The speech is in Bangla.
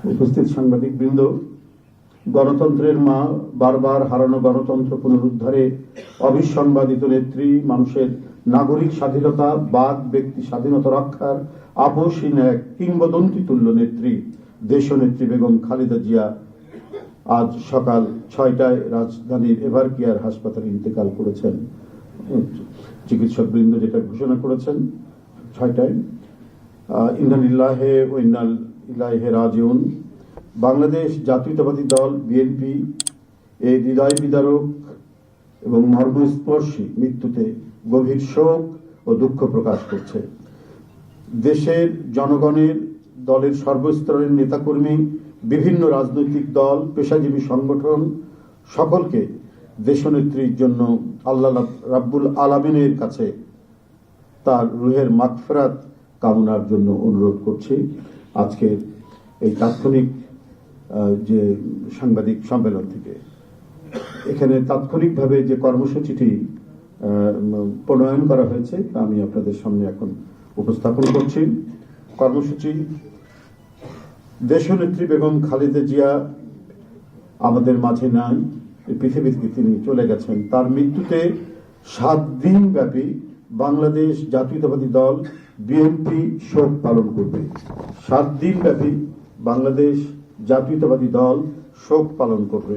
উপস্থিত সাংবাদিক বৃন্দ, গণতন্ত্রের মা, বারবার হারানো গণতন্ত্র পুনরুদ্ধারে অবিসংবাদিত নেত্রী, মানুষের নাগরিক স্বাধীনতা, বাক ব্যক্তি স্বাধীনতা রক্ষার আপসহীন এক কিংবদন্তি তুল্য নেত্রী দেশনেত্রী বেগম খালেদা জিয়া আজ সকাল 6টায় রাজধানীর এভারকেয়ার হাসপাতালে ইন্তেকাল করেছেন। চিকিৎসক বৃন্দ যেটা ঘোষণা করেছেন 6টায়। ইন্না লিল্লাহি ওয়া ইন্না ইলাইহি রাজিউন। বাংলাদেশ জাতীয়তাবাদী দল বিএনপি এই হৃদয় বিদারক এবং মর্মস্পর্শী মৃত্যুতে গভীর শোক ও দুঃখ প্রকাশ করছে। দেশের জনগণের, দলের সর্বস্তরের নেতাকর্মী, বিভিন্ন রাজনৈতিক দল, পেশাজীবী সংগঠন সকলকে দেশনেত্রীর জন্য আল্লাহ রাব্বুল আলামিনের কাছে তার রুহের মাগফিরাত কামনার জন্য অনুরোধ করছি। আজকে এই তাৎক্ষণিক যে সাংবাদিক সম্মেলন থেকে এখানে তাৎক্ষণিকভাবে যে কর্মসূচিটি প্রণয়ন করা হয়েছে তা আমি আপনাদের সামনে এখন উপস্থাপন করছি। কর্মসূচি: দেশনেত্রী বেগম খালেদা জিয়া আমাদের মাঝে নাই, পৃথিবী থেকে তিনি চলে গেছেন। তার মৃত্যুতে 7 দিন ব্যাপী বাংলাদেশ জাতীয়তাবাদী দল বিএনপি শোক পালন করবে। 7 দিন ব্যাপী বাংলাদেশ জাতীয়তাবাদী দল শোক পালন করবে।